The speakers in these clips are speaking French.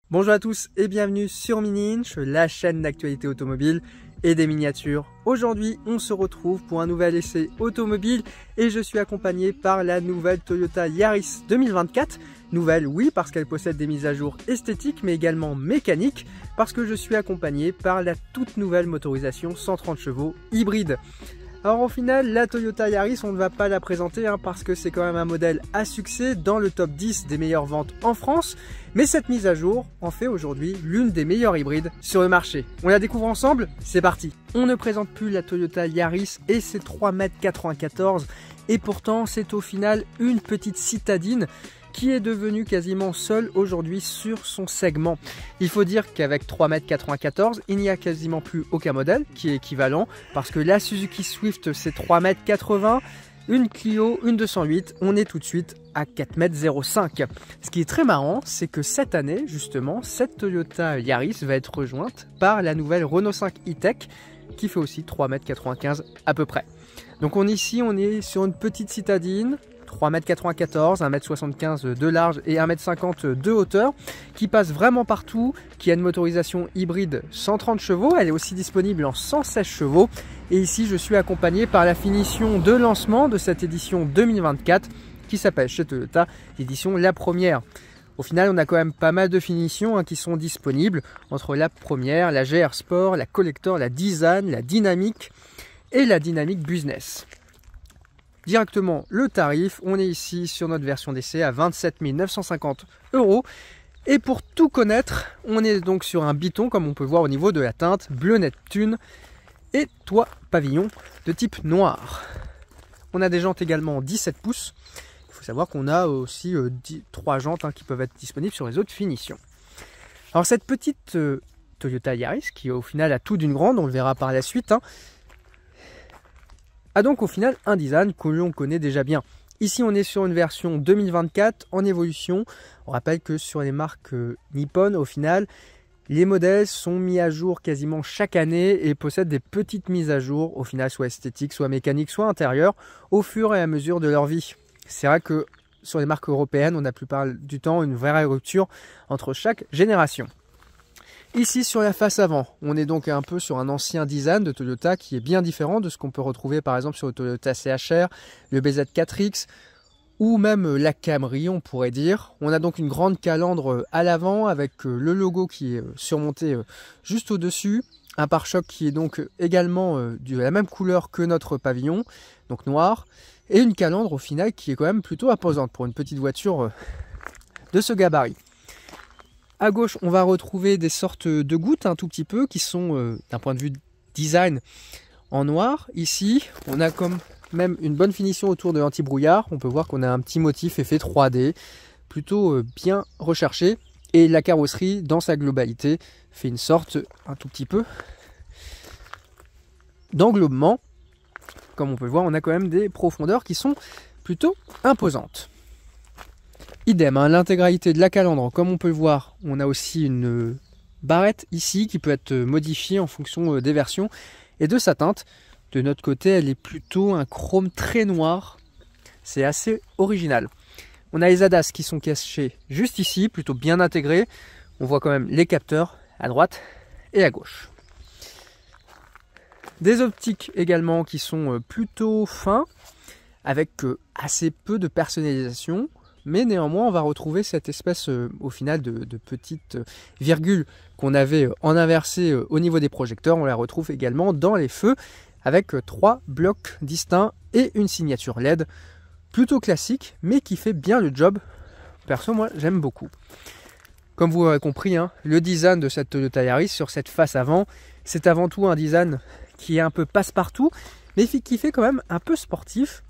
Bonjour à tous et bienvenue sur Mini-Inch, la chaîne d'actualité automobile et des miniatures. Aujourd'hui, on se retrouve pour un nouvel essai automobile et je suis accompagné par la nouvelle Toyota Yaris 2024. Nouvelle, oui, parce qu'elle possède des mises à jour esthétiques mais également mécaniques, parce que je suis accompagné par la toute nouvelle motorisation 130 chevaux hybride. Alors au final, la Toyota Yaris, on ne va pas la présenter parce que c'est quand même un modèle à succès dans le top 10 des meilleures ventes en France. Mais cette mise à jour en fait aujourd'hui l'une des meilleures hybrides sur le marché. On la découvre ensemble? C'est parti! On ne présente plus la Toyota Yaris et ses 3,94 m et pourtant c'est au final une petite citadine qui est devenue quasiment seule aujourd'hui sur son segment. Il faut dire qu'avec 3,94 m, il n'y a quasiment plus aucun modèle qui est équivalent, parce que la Suzuki Swift c'est 3,80 m, une Clio, une 208, on est tout de suite à 4,05 m. Ce qui est très marrant, c'est que cette année, justement, cette Toyota Yaris va être rejointe par la nouvelle Renault 5 e-Tech, qui fait aussi 3,95 m à peu près. Donc ici, on est sur une petite citadine, 3,94 m, 1,75 m de large et 1,50 m de hauteur, qui passe vraiment partout, qui a une motorisation hybride 130 chevaux, elle est aussi disponible en 116 chevaux. Et ici, je suis accompagné par la finition de lancement de cette édition 2024, qui s'appelle chez Toyota l'édition La Première. Au final, on a quand même pas mal de finitions qui sont disponibles, entre la Première, la GR Sport, la Collector, la Design, la Dynamique et la Dynamique Business. Directement le tarif, on est ici sur notre version d'essai à 27 950 €. Et pour tout connaître, on est donc sur un biton, comme on peut voir au niveau de la teinte, bleu Neptune et toit pavillon de type noir. On a des jantes également 17 pouces. Il faut savoir qu'on a aussi 3 jantes qui peuvent être disponibles sur les autres finitions. Alors cette petite Toyota Yaris, qui au final a tout d'une grande, on le verra par la suite, a donc au final un design que l'on connaît déjà bien. Ici on est sur une version 2024 en évolution. On rappelle que sur les marques Nippon, au final, les modèles sont mis à jour quasiment chaque année et possèdent des petites mises à jour, au final soit esthétiques, soit mécaniques, soit intérieures, au fur et à mesure de leur vie. C'est vrai que sur les marques européennes, on a la plupart du temps une vraie rupture entre chaque génération. Ici sur la face avant, on est donc un peu sur un ancien design de Toyota qui est bien différent de ce qu'on peut retrouver par exemple sur le Toyota CHR, le BZ4X ou même la Camry on pourrait dire. On a donc une grande calandre à l'avant avec le logo qui est surmonté juste au-dessus, un pare-choc qui est donc également de la même couleur que notre pavillon, donc noir, et une calandre au final qui est quand même plutôt imposante pour une petite voiture de ce gabarit. À gauche, on va retrouver des sortes de gouttes un tout petit peu qui sont, d'un point de vue design, en noir. Ici, on a comme même une bonne finition autour de l'anti-brouillard. On peut voir qu'on a un petit motif effet 3D, plutôt bien recherché. Et la carrosserie, dans sa globalité, fait une sorte, un tout petit peu, d'englobement. Comme on peut le voir, on a quand même des profondeurs qui sont plutôt imposantes. Idem, l'intégralité de la calandre, comme on peut le voir, on a aussi une barrette ici qui peut être modifiée en fonction des versions et de sa teinte. De notre côté, elle est plutôt un chrome très noir, c'est assez original. On a les ADAS qui sont cachés juste ici, plutôt bien intégrés. On voit quand même les capteurs à droite et à gauche. Des optiques également qui sont plutôt fins, avec assez peu de personnalisation. Mais néanmoins, on va retrouver cette espèce, au final, de petite virgule qu'on avait en inversé au niveau des projecteurs. On la retrouve également dans les feux, avec 3 blocs distincts et une signature LED plutôt classique, mais qui fait bien le job. Perso, moi, j'aime beaucoup. Comme vous l'aurez compris, le design de cette Toyota Yaris sur cette face avant, c'est avant tout un design qui est un peu passe-partout, mais qui fait quand même un peu sportif.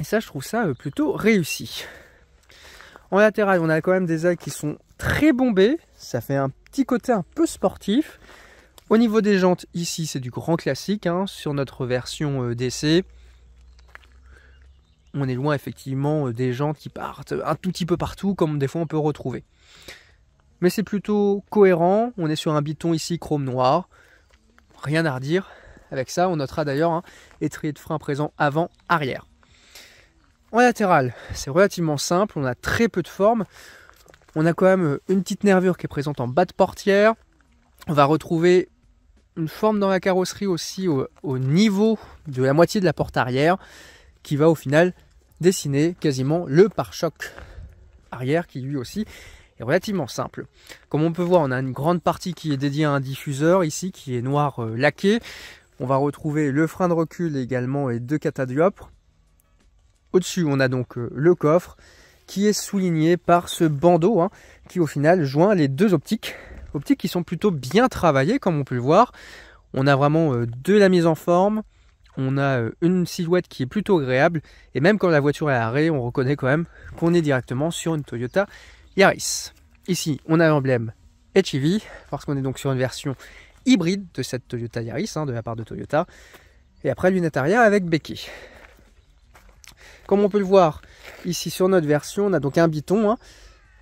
Et ça, je trouve ça plutôt réussi. En latéral, on a quand même des ailes qui sont très bombées. Ça fait un petit côté un peu sportif. Au niveau des jantes, ici, c'est du grand classique. Sur notre version d'essai, on est loin effectivement des jantes qui partent un tout petit peu partout, comme des fois on peut retrouver. Mais c'est plutôt cohérent. On est sur un biton ici chrome noir. Rien à redire. Avec ça, on notera d'ailleurs étrier de frein présent avant-arrière. En latéral, c'est relativement simple, on a très peu de forme. On a quand même une petite nervure qui est présente en bas de portière. On va retrouver une forme dans la carrosserie aussi au niveau de la moitié de la porte arrière qui va au final dessiner quasiment le pare-choc arrière qui lui aussi est relativement simple. Comme on peut voir, on a une grande partie qui est dédiée à un diffuseur ici qui est noir laqué. On va retrouver le frein de recul également et 2 catadioptres. Au-dessus, on a donc le coffre qui est souligné par ce bandeau qui au final joint les deux optiques qui sont plutôt bien travaillées comme on peut le voir. On a vraiment de la mise en forme, on a une silhouette qui est plutôt agréable et même quand la voiture est à l'arrêt, on reconnaît quand même qu'on est directement sur une Toyota Yaris. Ici, on a l'emblème HEV parce qu'on est donc sur une version hybride de cette Toyota Yaris de la part de Toyota. Et après, lunettes arrière avec béquet. Comme on peut le voir ici sur notre version, on a donc un biton.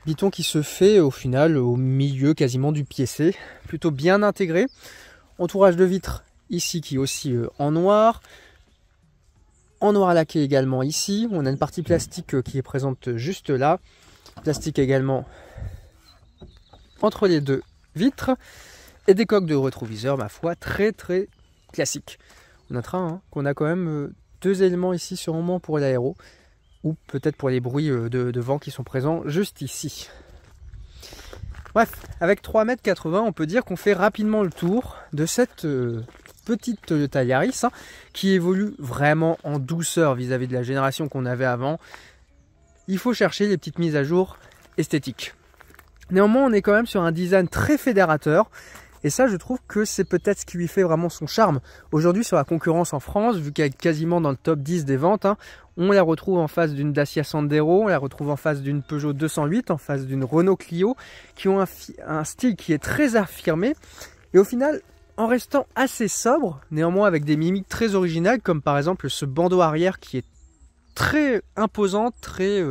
Biton qui se fait au final au milieu quasiment du pied C, plutôt bien intégré. Entourage de vitres ici qui est aussi en noir laqué également ici. On a une partie plastique qui est présente juste là. Plastique également entre les deux vitres. Et des coques de rétroviseur, ma foi, très très classique. On notera qu'on a quand même deux éléments ici sûrement pour l'aéro. Ou peut-être pour les bruits de vent qui sont présents juste ici. Bref, avec 3,80 m, on peut dire qu'on fait rapidement le tour de cette petite Toyota Yaris qui évolue vraiment en douceur vis-à-vis de la génération qu'on avait avant. Il faut chercher les petites mises à jour esthétiques. Néanmoins, on est quand même sur un design très fédérateur. Et ça, je trouve que c'est peut-être ce qui lui fait vraiment son charme. Aujourd'hui, sur la concurrence en France, vu qu'elle est quasiment dans le top 10 des ventes, on la retrouve en face d'une Dacia Sandero, on la retrouve en face d'une Peugeot 208, en face d'une Renault Clio, qui ont un style qui est très affirmé. Et au final, en restant assez sobre, néanmoins avec des mimiques très originales, comme par exemple ce bandeau arrière qui est très imposant, très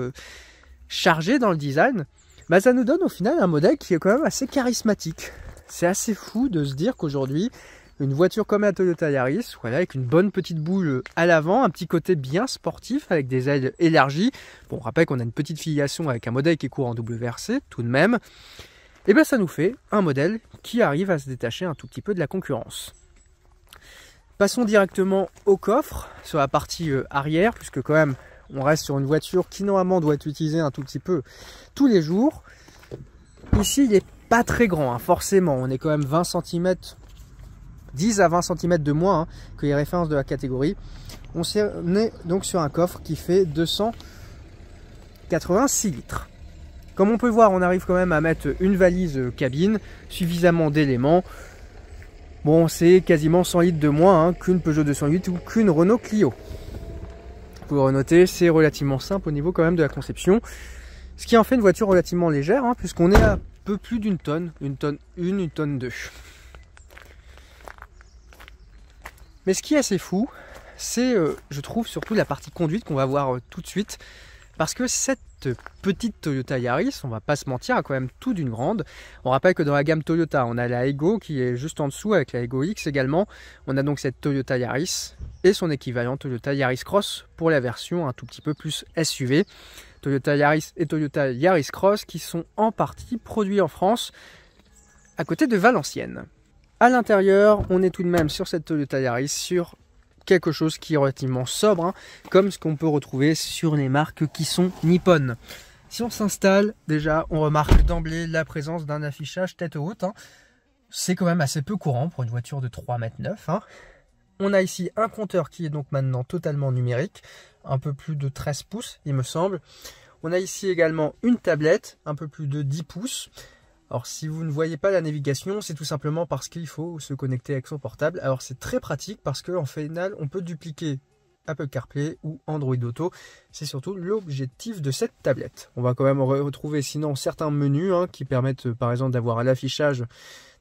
chargé dans le design, bah, ça nous donne au final un modèle qui est quand même assez charismatique. C'est assez fou de se dire qu'aujourd'hui, une voiture comme la Toyota Yaris, voilà, avec une bonne petite boule à l'avant, un petit côté bien sportif avec des ailes élargies. Bon, on rappelle qu'on a une petite filiation avec un modèle qui court en WRC tout de même. Et bien ça nous fait un modèle qui arrive à se détacher un tout petit peu de la concurrence. Passons directement au coffre, sur la partie arrière, puisque quand même on reste sur une voiture qui normalement doit être utilisée un tout petit peu tous les jours. Ici, il est pas très grand, forcément, on est quand même 20 cm, 10 à 20 cm de moins que les références de la catégorie. On est donc sur un coffre qui fait 286 litres. Comme on peut voir, on arrive quand même à mettre une valise cabine, suffisamment d'éléments. Bon, c'est quasiment 100 litres de moins qu'une Peugeot 208 ou qu'une Renault Clio. Vous pouvez renoter, c'est relativement simple au niveau quand même de la conception. Ce qui en fait une voiture relativement légère, puisqu'on est à peu plus d'une tonne, une tonne 2. Mais ce qui est assez fou, c'est, je trouve, surtout la partie conduite qu'on va voir tout de suite. Parce que cette petite Toyota Yaris, on va pas se mentir, a quand même tout d'une grande. On rappelle que dans la gamme Toyota, on a la Aygo qui est juste en dessous avec la Aygo X également. On a donc cette Toyota Yaris et son équivalent Toyota Yaris Cross pour la version un tout petit peu plus SUV. Toyota Yaris et Toyota Yaris Cross qui sont en partie produits en France à côté de Valenciennes. À l'intérieur, on est tout de même sur cette Toyota Yaris sur quelque chose qui est relativement sobre, comme ce qu'on peut retrouver sur les marques qui sont nippones. Si on s'installe, déjà, on remarque d'emblée la présence d'un affichage tête haute. C'est quand même assez peu courant pour une voiture de 3,9 m. On a ici un compteur qui est donc maintenant totalement numérique, un peu plus de 13 pouces, il me semble. On a ici également une tablette, un peu plus de 10 pouces. Alors si vous ne voyez pas la navigation, c'est tout simplement parce qu'il faut se connecter avec son portable. Alors c'est très pratique parce qu'en final, on peut dupliquer Apple CarPlay ou Android Auto. C'est surtout l'objectif de cette tablette. On va quand même retrouver sinon certains menus qui permettent par exemple d'avoir l'affichage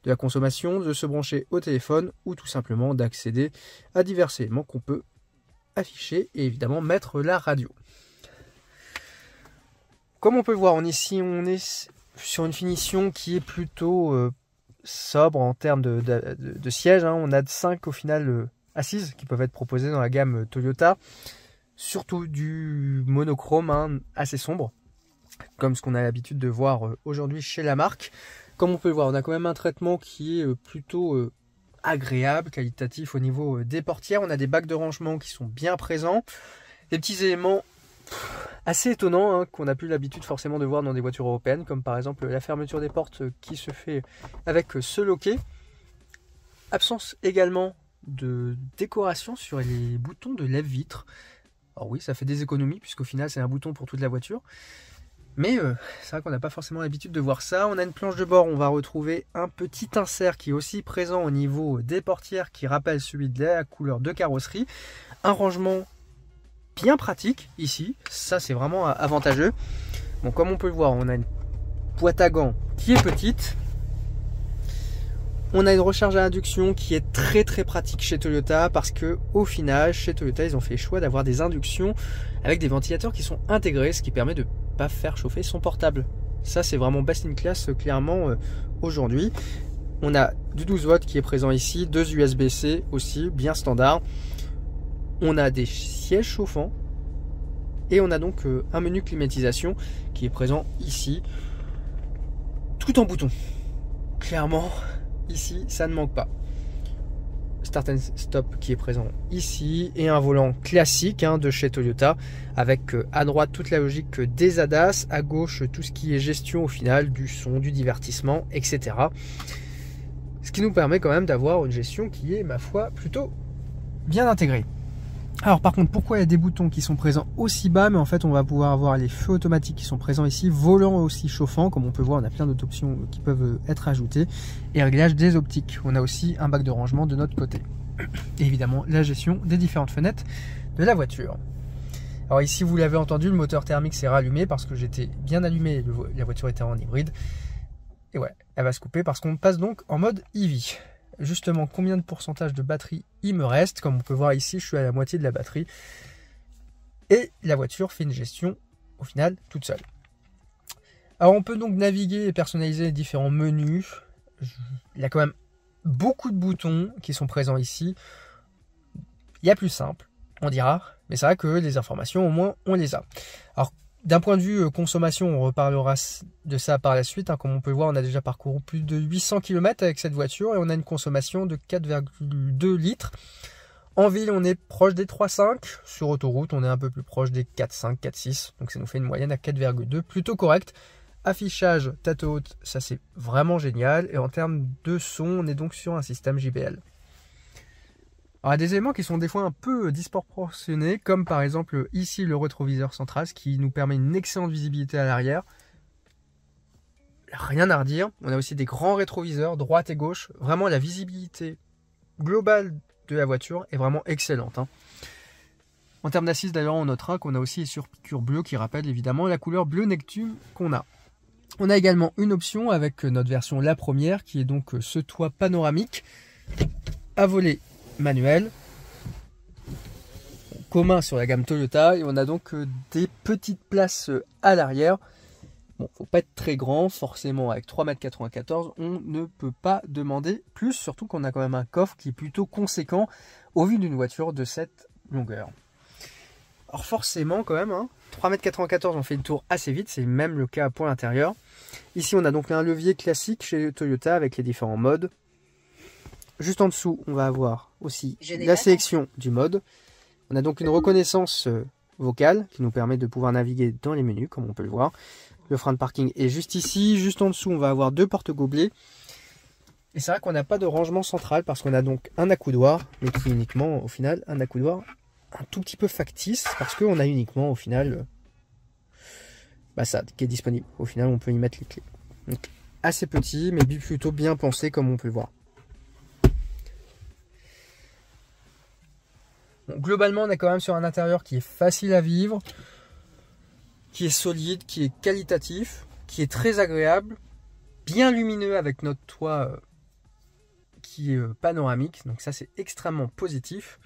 de la consommation, de se brancher au téléphone ou tout simplement d'accéder à divers éléments qu'on peut afficher et évidemment mettre la radio. Comme on peut le voir, ici on est sur une finition qui est plutôt sobre en termes de siège. On a 5 au final assises qui peuvent être proposées dans la gamme Toyota. Surtout du monochrome assez sombre. comme ce qu'on a l'habitude de voir aujourd'hui chez la marque. Comme on peut le voir, on a quand même un traitement qui est plutôt agréable, qualitatif au niveau des portières. On a des bacs de rangement qui sont bien présents. Des petits éléments assez étonnants qu'on n'a plus l'habitude forcément de voir dans des voitures européennes, comme par exemple la fermeture des portes qui se fait avec ce loquet. Absence également de décoration sur les boutons de lève-vitre. Alors oui, ça fait des économies puisqu'au final c'est un bouton pour toute la voiture. Mais c'est vrai qu'on n'a pas forcément l'habitude de voir ça. On a une planche de bord, on va retrouver un petit insert qui est aussi présent au niveau des portières qui rappelle celui de la couleur de carrosserie. Un rangement bien pratique ici, ça c'est vraiment avantageux. Bon, comme on peut le voir, on a une boîte à gants qui est petite. On a une recharge à induction qui est très pratique chez Toyota parce que au final, chez Toyota, ils ont fait le choix d'avoir des inductions avec des ventilateurs qui sont intégrés, ce qui permet de ne pas faire chauffer son portable. Ça, c'est vraiment best in class clairement aujourd'hui. On a du 12 watts qui est présent ici, deux USB-C aussi, bien standard. On a des sièges chauffants et on a donc un menu climatisation qui est présent ici, tout en bouton. Clairement, ici, ça ne manque pas. Start and Stop qui est présent ici et un volant classique de chez Toyota avec à droite toute la logique des ADAS, à gauche tout ce qui est gestion au final du son, du divertissement, etc. Ce qui nous permet quand même d'avoir une gestion qui est, ma foi, plutôt bien intégrée. Alors par contre, pourquoi il y a des boutons qui sont présents aussi bas, mais en fait on va pouvoir avoir les feux automatiques qui sont présents ici, volant aussi chauffant, comme on peut voir on a plein d'autres options qui peuvent être ajoutées, et réglage des optiques. On a aussi un bac de rangement de notre côté. Et évidemment la gestion des différentes fenêtres de la voiture. Alors ici vous l'avez entendu, le moteur thermique s'est rallumé parce que j'étais bien allumé, la voiture était en hybride. Et ouais, elle va se couper parce qu'on passe donc en mode EV. Justement, combien de pourcentage de batterie il me reste? Comme on peut voir ici, je suis à la moitié de la batterie. Et la voiture fait une gestion, au final, toute seule. Alors, on peut donc naviguer et personnaliser les différents menus. Il y a quand même beaucoup de boutons qui sont présents ici. Il y a plus simple, on dira. Mais c'est vrai que les informations, au moins, on les a. Alors, d'un point de vue consommation, on reparlera de ça par la suite. Comme on peut le voir, on a déjà parcouru plus de 800 km avec cette voiture et on a une consommation de 4,2 litres. En ville, on est proche des 3,5. Sur autoroute, on est un peu plus proche des 4,5, 4,6. Donc ça nous fait une moyenne à 4,2, plutôt correct. Affichage tête haute, ça c'est vraiment génial. Et en termes de son, on est donc sur un système JBL. Alors, il y a des éléments qui sont des fois un peu disproportionnés, comme par exemple ici le rétroviseur central, ce qui nous permet une excellente visibilité à l'arrière. Rien à redire. On a aussi des grands rétroviseurs, droite et gauche. Vraiment, la visibilité globale de la voiture est vraiment excellente. En termes d'assises, d'ailleurs, on notera qu'on a aussi les surpiqûres bleues qui rappellent évidemment la couleur bleu Neptune qu'on a. On a également une option avec notre version la première, qui est donc ce toit panoramique à volet manuel, commun sur la gamme Toyota, et on a donc des petites places à l'arrière. Bon, faut pas être très grand, forcément avec 3,94 m, on ne peut pas demander plus, surtout qu'on a quand même un coffre qui est plutôt conséquent au vu d'une voiture de cette longueur. Alors forcément quand même, 3,94 m, on fait le tour assez vite, c'est même le cas pour l'intérieur. Ici on a donc un levier classique chez Toyota avec les différents modes. Juste en dessous, on va avoir aussi la sélection du mode. On a donc une reconnaissance vocale qui nous permet de pouvoir naviguer dans les menus, comme on peut le voir. Le frein de parking est juste ici. Juste en dessous, on va avoir deux porte-gobelets. Et c'est vrai qu'on n'a pas de rangement central parce qu'on a donc un accoudoir, mais qui est uniquement, au final, un accoudoir un tout petit peu factice parce qu'on a uniquement, au final, ça qui est disponible. Au final, on peut y mettre les clés. Donc, assez petit, mais plutôt bien pensé, comme on peut le voir. Donc, globalement, on est quand même sur un intérieur qui est facile à vivre, qui est solide, qui est qualitatif, qui est très agréable, bien lumineux avec notre toit qui est panoramique. Donc ça, c'est extrêmement positif.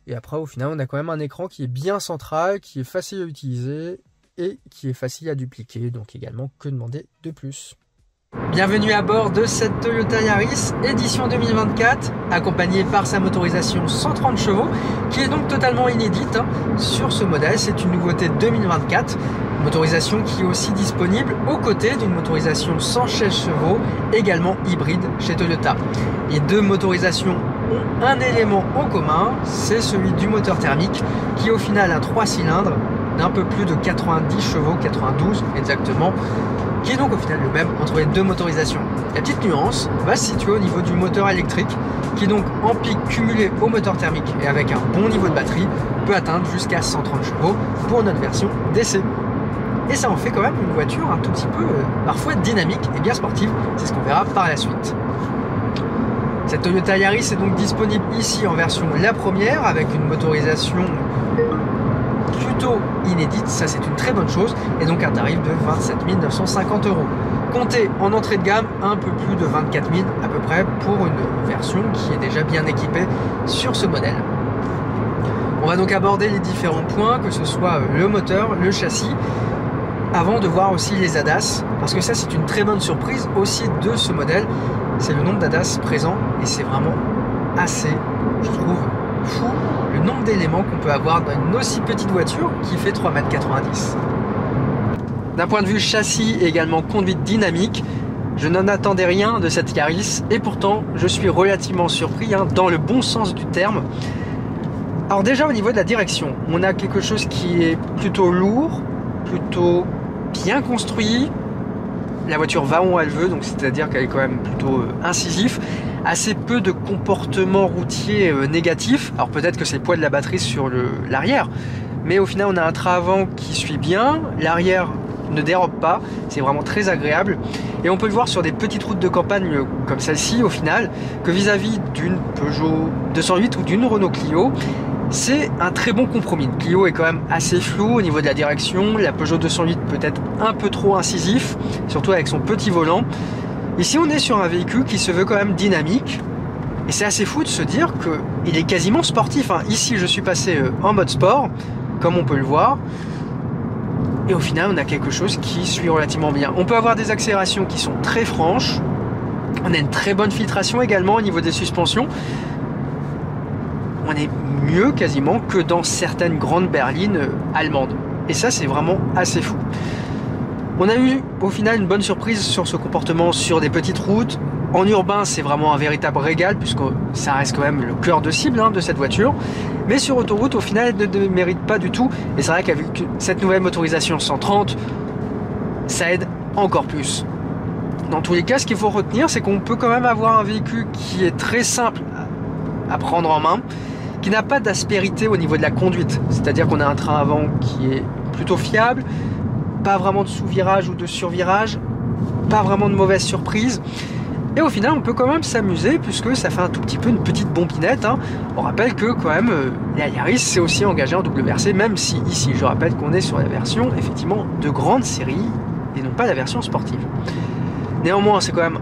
Et après, au final, on a quand même un écran qui est bien central, qui est facile à utiliser et qui est facile à dupliquer. Donc également, que demander de plus? Bienvenue à bord de cette Toyota Yaris édition 2024, accompagnée par sa motorisation 130 chevaux, qui est donc totalement inédite sur ce modèle. C'est une nouveauté 2024. Motorisation qui est aussi disponible aux côtés d'une motorisation 116 chevaux, également hybride chez Toyota. Les deux motorisations ont un élément en commun, c'est celui du moteur thermique qui est au final un 3 cylindres d'un peu plus de 90 chevaux, 92 exactement, qui est donc au final le même entre les deux motorisations. La petite nuance va se situer au niveau du moteur électrique qui donc en pic cumulé au moteur thermique et avec un bon niveau de batterie peut atteindre jusqu'à 130 chevaux pour notre version DC. Et ça en fait quand même une voiture un tout petit peu parfois dynamique et bien sportive, c'est ce qu'on verra par la suite. Cette Toyota Yaris est donc disponible ici en version la première avec une motorisation plutôt inédite, ça c'est une très bonne chose, et donc un tarif de 27 950 €. Comptez en entrée de gamme un peu plus de 24 000 à peu près pour une version qui est déjà bien équipée sur ce modèle. On va donc aborder les différents points, que ce soit le moteur, le châssis, avant de voir aussi les ADAS, parce que ça c'est une très bonne surprise aussi de ce modèle, c'est le nombre d'ADAS présents, et c'est vraiment assez, je trouve, fou le nombre d'éléments qu'on peut avoir dans une aussi petite voiture qui fait 3,90 m. D'un point de vue châssis et également conduite dynamique, je n'en attendais rien de cette Yaris et pourtant je suis relativement surpris dans le bon sens du terme. Alors déjà au niveau de la direction, on a quelque chose qui est plutôt lourd, plutôt bien construit. La voiture va où elle veut, donc c'est-à-dire qu'elle est quand même plutôt incisif. Assez peu de comportement routier négatif. Alors peut-être que c'est le poids de la batterie sur l'arrière, mais au final on a un train avant qui suit bien, l'arrière ne dérobe pas, c'est vraiment très agréable. Et on peut le voir sur des petites routes de campagne comme celle-ci au final, que vis-à-vis d'une Peugeot 208 ou d'une Renault Clio, c'est un très bon compromis. Le Clio est quand même assez flou au niveau de la direction, la Peugeot 208 peut-être un peu trop incisif, surtout avec son petit volant. Ici on est sur un véhicule qui se veut quand même dynamique, et c'est assez fou de se dire qu'il est quasiment sportif. Ici je suis passé en mode sport, comme on peut le voir, et au final on a quelque chose qui suit relativement bien. On peut avoir des accélérations qui sont très franches, on a une très bonne filtration également au niveau des suspensions. On est mieux quasiment que dans certaines grandes berlines allemandes. Et ça, c'est vraiment assez fou. On a eu au final une bonne surprise sur ce comportement sur des petites routes. En urbain, c'est vraiment un véritable régal puisque ça reste quand même le cœur de cible de cette voiture. Mais sur autoroute, au final, elle ne mérite pas du tout. Et c'est vrai qu'avec cette nouvelle motorisation 130, ça aide encore plus. Dans tous les cas, ce qu'il faut retenir, c'est qu'on peut quand même avoir un véhicule qui est très simple à prendre en main, qui n'a pas d'aspérité au niveau de la conduite. C'est-à-dire qu'on a un train avant qui est plutôt fiable, pas vraiment de sous-virage ou de sur-virage, pas vraiment de mauvaise surprise. Et au final, on peut quand même s'amuser puisque ça fait un tout petit peu une petite bombinette. On rappelle que quand même, la Yaris s'est aussi engagée en WRC, même si ici, je rappelle qu'on est sur la version effectivement de grande série et non pas la version sportive. Néanmoins, c'est quand même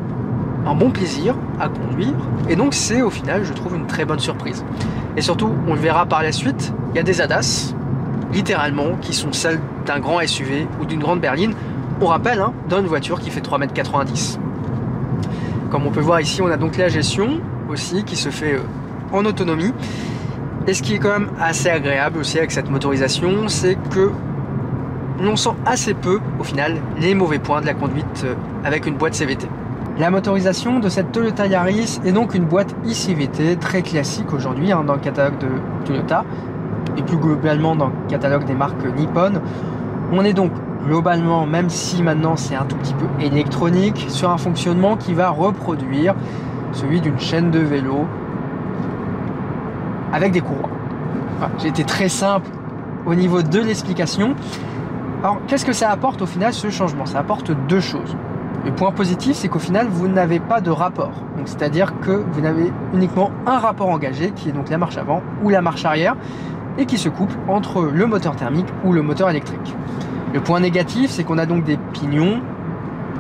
un bon plaisir à conduire et donc c'est au final, je trouve, une très bonne surprise. Et surtout, on le verra par la suite, il y a des ADAS, littéralement, qui sont celles d'un grand SUV ou d'une grande berline. On rappelle, dans une voiture qui fait 3,90 m. Comme on peut voir ici, on a donc la gestion aussi qui se fait en autonomie. Et ce qui est quand même assez agréable aussi avec cette motorisation, c'est que l'on sent assez peu, au final, les mauvais points de la conduite avec une boîte CVT. La motorisation de cette Toyota Yaris est donc une boîte iCVT très classique aujourd'hui dans le catalogue de Toyota et plus globalement dans le catalogue des marques nippones. On est donc globalement, même si maintenant c'est un tout petit peu électronique, sur un fonctionnement qui va reproduire celui d'une chaîne de vélo avec des courroies. Voilà, j'ai été très simple au niveau de l'explication. Alors qu'est-ce que ça apporte au final ce changement? Ça apporte deux choses. Le point positif, c'est qu'au final, vous n'avez pas de rapport. Donc, c'est-à-dire que vous n'avez uniquement un rapport engagé, qui est donc la marche avant ou la marche arrière, et qui se couple entre le moteur thermique ou le moteur électrique. Le point négatif, c'est qu'on a donc des pignons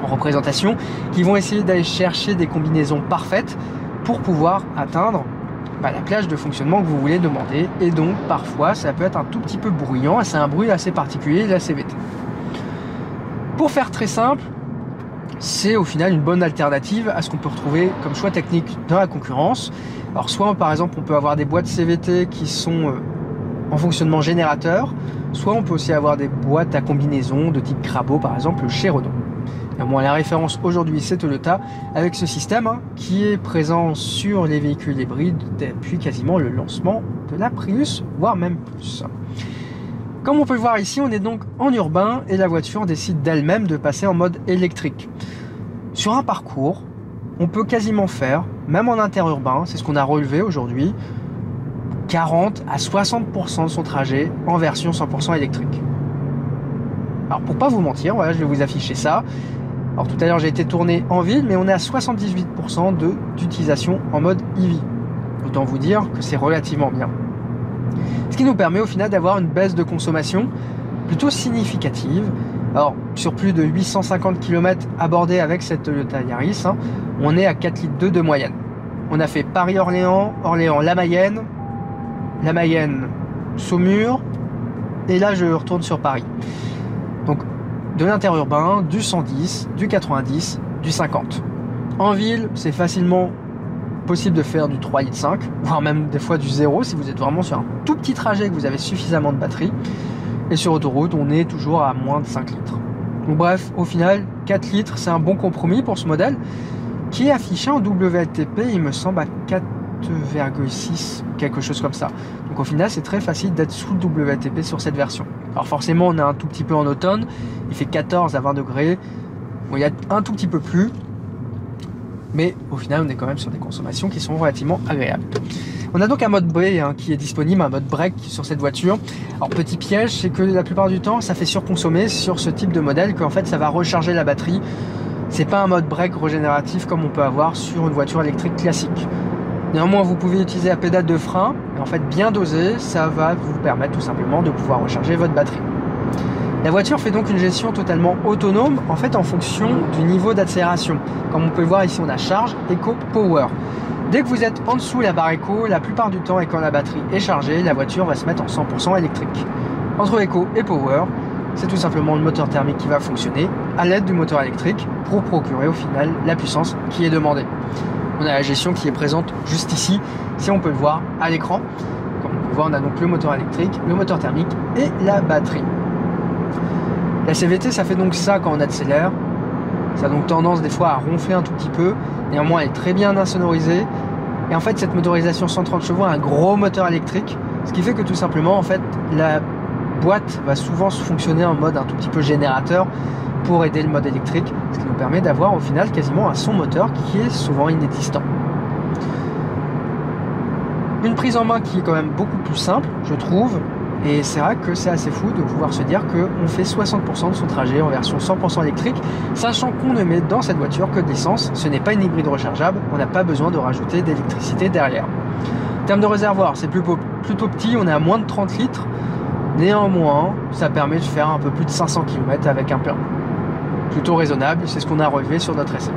en représentation qui vont essayer d'aller chercher des combinaisons parfaites pour pouvoir atteindre la plage de fonctionnement que vous voulez demander. Et donc, parfois, ça peut être un tout petit peu bruyant. C'est un bruit assez particulier, la CVT. Pour faire très simple, c'est au final une bonne alternative à ce qu'on peut retrouver comme choix technique dans la concurrence. Alors soit par exemple on peut avoir des boîtes CVT qui sont en fonctionnement générateur, soit on peut aussi avoir des boîtes à combinaison de type Crabo, par exemple chez Renault. Bon, la référence aujourd'hui, c'est Toyota avec ce système qui est présent sur les véhicules hybrides depuis quasiment le lancement de la Prius, voire même plus. Comme on peut le voir ici, on est donc en urbain et la voiture décide d'elle-même de passer en mode électrique. Sur un parcours, on peut quasiment faire, même en interurbain, c'est ce qu'on a relevé aujourd'hui, 40 à 60% de son trajet en version 100% électrique. Alors pour pas vous mentir, voilà, je vais vous afficher ça. Alors tout à l'heure j'ai été tourné en ville, mais on est à 78% d'utilisation en mode EV. Autant vous dire que c'est relativement bien. Ce qui nous permet au final d'avoir une baisse de consommation plutôt significative. Alors sur plus de 850 km abordés avec cette Toyota Yaris, on est à 4,2 litres de moyenne. On a fait Paris-Orléans, Orléans-La Mayenne, La Mayenne-Saumur, et là je retourne sur Paris. Donc de l'interurbain, du 110, du 90, du 50. En ville, c'est facilement possible de faire du 3,5 litres, voire même des fois du 0 si vous êtes vraiment sur un tout petit trajet et que vous avez suffisamment de batterie. Et sur autoroute, on est toujours à moins de 5 litres. Donc bref, au final, 4 litres, c'est un bon compromis pour ce modèle qui est affiché en WLTP, il me semble, à 4,6, quelque chose comme ça. Donc au final, c'est très facile d'être sous le WLTP sur cette version. Alors forcément, on est un tout petit peu en automne, il fait 14 à 20 degrés, bon, il y a un tout petit peu plus, mais au final, on est quand même sur des consommations qui sont relativement agréables. On a donc un mode B qui est disponible, un mode break sur cette voiture. Alors petit piège, c'est que la plupart du temps, ça fait surconsommer sur ce type de modèle, qu'en fait, ça va recharger la batterie. C'est pas un mode break régénératif comme on peut avoir sur une voiture électrique classique. Néanmoins, vous pouvez utiliser la pédale de frein, et en fait bien dosé, ça va vous permettre tout simplement de pouvoir recharger votre batterie. La voiture fait donc une gestion totalement autonome, en fait en fonction du niveau d'accélération. Comme on peut le voir ici, on a charge, éco, power. Dès que vous êtes en dessous la barre éco, la plupart du temps et quand la batterie est chargée, la voiture va se mettre en 100% électrique. Entre éco et power, c'est tout simplement le moteur thermique qui va fonctionner à l'aide du moteur électrique pour procurer au final la puissance qui est demandée. On a la gestion qui est présente juste ici, si on peut le voir à l'écran. Comme on peut le voir, on a donc le moteur électrique, le moteur thermique et la batterie. La CVT, ça fait donc ça quand on accélère. Ça a donc tendance des fois à ronfler un tout petit peu. Néanmoins, elle est très bien insonorisée. Et en fait, cette motorisation 130 chevaux a un gros moteur électrique. Ce qui fait que tout simplement, en fait, la boîte va souvent fonctionner en mode un tout petit peu générateur pour aider le mode électrique. Ce qui nous permet d'avoir au final quasiment un son moteur qui est souvent inexistant. Une prise en main qui est quand même beaucoup plus simple, je trouve. Et c'est vrai que c'est assez fou de pouvoir se dire qu'on fait 60% de son trajet en version 100% électrique, sachant qu'on ne met dans cette voiture que de l'essence. Ce n'est pas une hybride rechargeable, on n'a pas besoin de rajouter d'électricité derrière. En termes de réservoir, c'est plutôt petit, on est à moins de 30 litres. Néanmoins, ça permet de faire un peu plus de 500 km avec un plein. Plutôt raisonnable, c'est ce qu'on a relevé sur notre essai.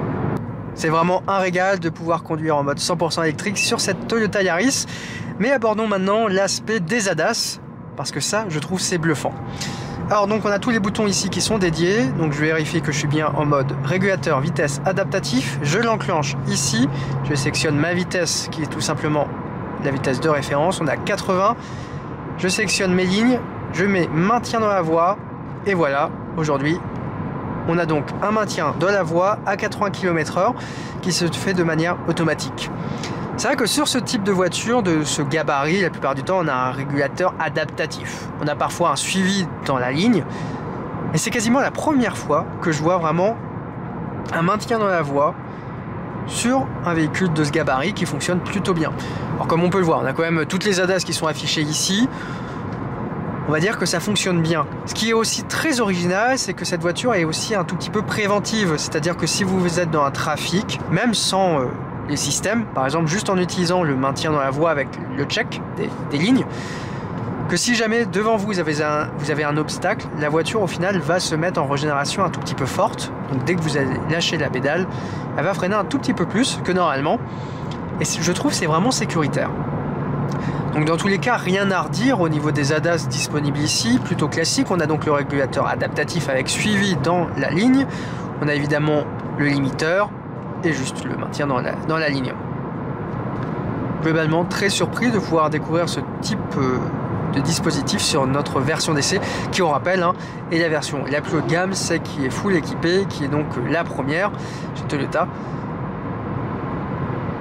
C'est vraiment un régal de pouvoir conduire en mode 100% électrique sur cette Toyota Yaris. Mais abordons maintenant l'aspect des ADAS, parce que ça, je trouve, c'est bluffant. Alors donc on a tous les boutons ici qui sont dédiés, donc je vérifie que je suis bien en mode régulateur vitesse adaptatif, je l'enclenche ici, je sélectionne ma vitesse qui est tout simplement la vitesse de référence, on a 80, je sélectionne mes lignes, je mets maintien dans la voie, et voilà, aujourd'hui on a donc un maintien dans la voie à 80 km/h qui se fait de manière automatique. C'est vrai que sur ce type de voiture, de ce gabarit, la plupart du temps, on a un régulateur adaptatif. On a parfois un suivi dans la ligne. Et c'est quasiment la première fois que je vois vraiment un maintien dans la voie sur un véhicule de ce gabarit qui fonctionne plutôt bien. Alors comme on peut le voir, on a quand même toutes les ADAS qui sont affichées ici. On va dire que ça fonctionne bien. Ce qui est aussi très original, c'est que cette voiture est aussi un tout petit peu préventive. C'est-à-dire que si vous êtes dans un trafic, même sans les systèmes, par exemple juste en utilisant le maintien dans la voie avec le check des lignes, que si jamais devant vous avez un obstacle, la voiture au final va se mettre en régénération un tout petit peu forte. Donc dès que vous allez lâcher la pédale, elle va freiner un tout petit peu plus que normalement. Et je trouve que c'est vraiment sécuritaire. Donc dans tous les cas, rien à redire au niveau des ADAS disponibles ici, plutôt classique. On a donc le régulateur adaptatif avec suivi dans la ligne. On a évidemment le limiteur et juste le maintien dans la ligne. Globalement, très surpris de pouvoir découvrir ce type de dispositif sur notre version d'essai qui, on rappelle, est la version la plus haut de gamme, celle qui est full équipée, qui est donc la première chez Toyota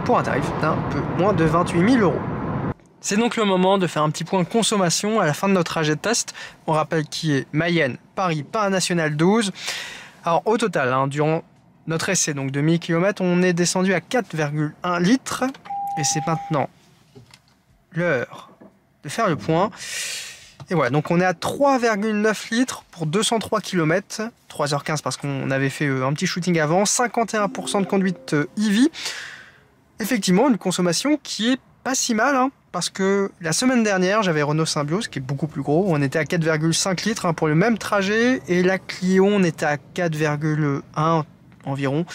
pour un tarif d'un peu moins de 28 000 €. C'est donc le moment de faire un petit point consommation à la fin de notre trajet de test. On rappelle qui est Mayenne, Paris, Paranational 12. Alors au total, durant notre essai donc de 1000 km, on est descendu à 4,1 litres. Et c'est maintenant l'heure de faire le point. Et voilà, donc on est à 3,9 litres pour 203 km. 3h15 parce qu'on avait fait un petit shooting avant. 51% de conduite EV. Effectivement, une consommation qui est pas si mal, parce que la semaine dernière, j'avais Renault Symbioz qui est beaucoup plus gros. On était à 4,5 litres pour le même trajet. Et la Clio, on était à 4,1 environ.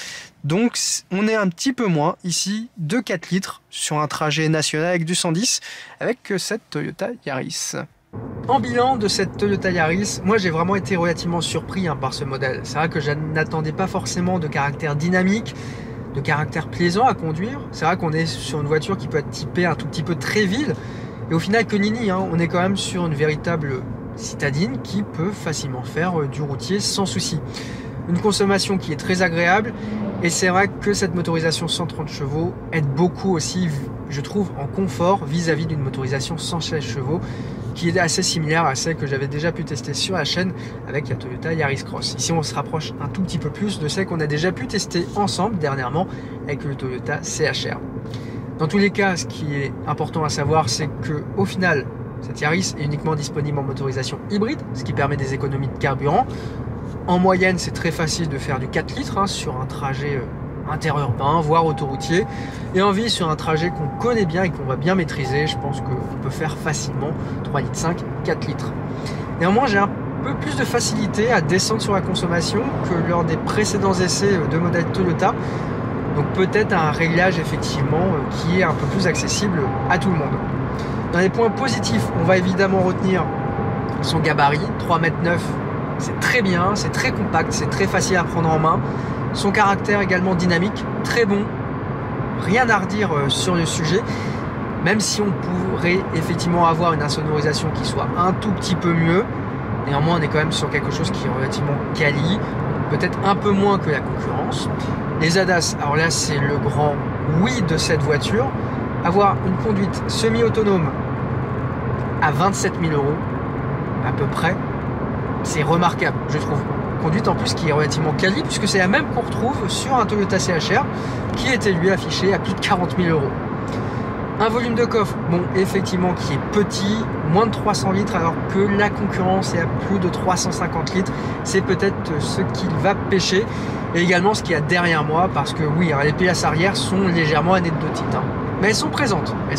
Donc, on est un petit peu moins ici de 4 litres sur un trajet national avec du 110 avec cette Toyota Yaris. En bilan de cette Toyota Yaris, moi j'ai vraiment été relativement surpris par ce modèle. C'est vrai que je n'attendais pas forcément de caractère dynamique, de caractère plaisant à conduire. C'est vrai qu'on est sur une voiture qui peut être typée un tout petit peu très ville. Et au final, que nenni, on est quand même sur une véritable citadine qui peut facilement faire du routier sans souci. Une consommation qui est très agréable. Et c'est vrai que cette motorisation 130 chevaux aide beaucoup aussi, je trouve, en confort vis-à-vis d'une motorisation 116 chevaux qui est assez similaire à celle que j'avais déjà pu tester sur la chaîne avec la Toyota Yaris Cross. Ici, on se rapproche un tout petit peu plus de celle qu'on a déjà pu tester ensemble dernièrement avec le Toyota CHR. Dans tous les cas, ce qui est important à savoir, c'est que au final, cette Yaris est uniquement disponible en motorisation hybride, ce qui permet des économies de carburant. En moyenne, c'est très facile de faire du 4 litres sur un trajet interurbain, voire autoroutier. Et en ville, sur un trajet qu'on connaît bien et qu'on va bien maîtriser, je pense qu'on peut faire facilement 3,5 litres, 4 litres. Néanmoins, j'ai un peu plus de facilité à descendre sur la consommation que lors des précédents essais de modèle Toyota. Donc peut-être un réglage effectivement qui est un peu plus accessible à tout le monde. Dans les points positifs, on va évidemment retenir son gabarit, 3,9 m. C'est très bien, c'est très compact, c'est très facile à prendre en main. Son caractère également dynamique, très bon. Rien à redire sur le sujet, même si on pourrait effectivement avoir une insonorisation qui soit un tout petit peu mieux. Néanmoins, on est quand même sur quelque chose qui est relativement quali, peut-être un peu moins que la concurrence. Les ADAS, alors là, c'est le grand oui de cette voiture. Avoir une conduite semi-autonome à 27 000 € à peu près, c'est remarquable, je trouve. Conduite en plus qui est relativement quali, puisque c'est la même qu'on retrouve sur un Toyota CHR qui était lui affiché à plus de 40 000 €. Un volume de coffre, bon, effectivement, qui est petit, moins de 300 litres, alors que la concurrence est à plus de 350 litres. C'est peut-être ce qu'il va pêcher. Et également ce qu'il y a derrière moi, parce que oui, les places arrière sont légèrement anecdotiques. Mais elles sont présentes, mais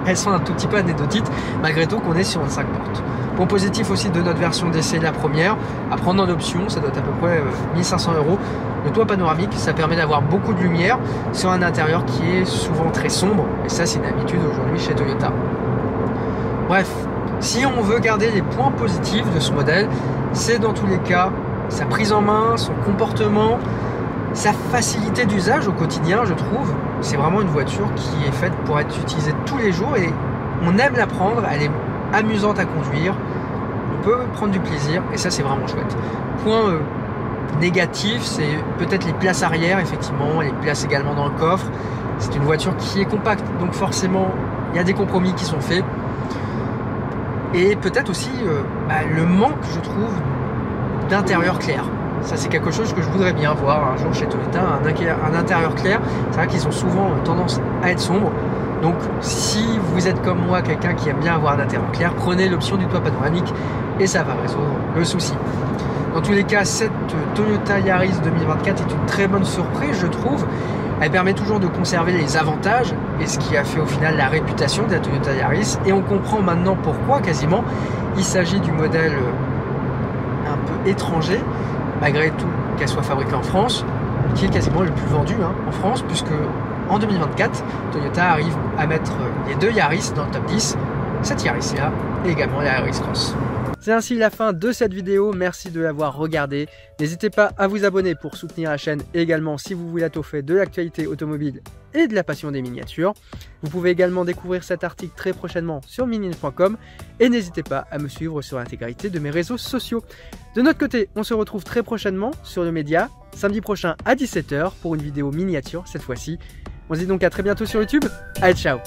elles sont un tout petit peu anecdotiques, malgré tout qu'on est sur une 5 portes. Point positif aussi de notre version d'essai, la première, à prendre en option, ça doit être à peu près 1500 €. Le toit panoramique, ça permet d'avoir beaucoup de lumière sur un intérieur qui est souvent très sombre, et ça c'est une habitude aujourd'hui chez Toyota. Bref, si on veut garder les points positifs de ce modèle, c'est dans tous les cas sa prise en main, son comportement, sa facilité d'usage au quotidien, je trouve. C'est vraiment une voiture qui est faite pour être utilisée tous les jours et on aime la prendre, elle est amusante à conduire, on peut prendre du plaisir et ça c'est vraiment chouette. Point négatif, c'est peut-être les places arrière, effectivement, les places également dans le coffre. C'est une voiture qui est compacte, donc forcément il y a des compromis qui sont faits. Et peut-être aussi le manque, je trouve, d'intérieur clair. Ça c'est quelque chose que je voudrais bien voir un jour chez Toyota, un intérieur clair. C'est vrai qu'ils ont souvent tendance à être sombres. Donc si vous êtes comme moi, quelqu'un qui aime bien avoir un intérieur clair, prenez l'option du toit panoramique et ça va résoudre le souci. Dans tous les cas, cette Toyota Yaris 2024 est une très bonne surprise, je trouve. Elle permet toujours de conserver les avantages et ce qui a fait au final la réputation de la Toyota Yaris. Et on comprend maintenant pourquoi quasiment il s'agit du modèle un peu étranger, malgré tout qu'elle soit fabriquée en France, qui est quasiment le plus vendu en France, puisque en 2024, Toyota arrive à mettre les deux Yaris dans le top 10, cette Yaris-là et également la Yaris Cross. C'est ainsi la fin de cette vidéo, merci de l'avoir regardée. N'hésitez pas à vous abonner pour soutenir la chaîne également si vous voulez être au fait de l'actualité automobile et de la passion des miniatures. Vous pouvez également découvrir cet article très prochainement sur minininch.com et n'hésitez pas à me suivre sur l'intégralité de mes réseaux sociaux. De notre côté, on se retrouve très prochainement sur le média, samedi prochain à 17 h pour une vidéo miniature cette fois-ci. On se dit donc à très bientôt sur YouTube. Allez, ciao!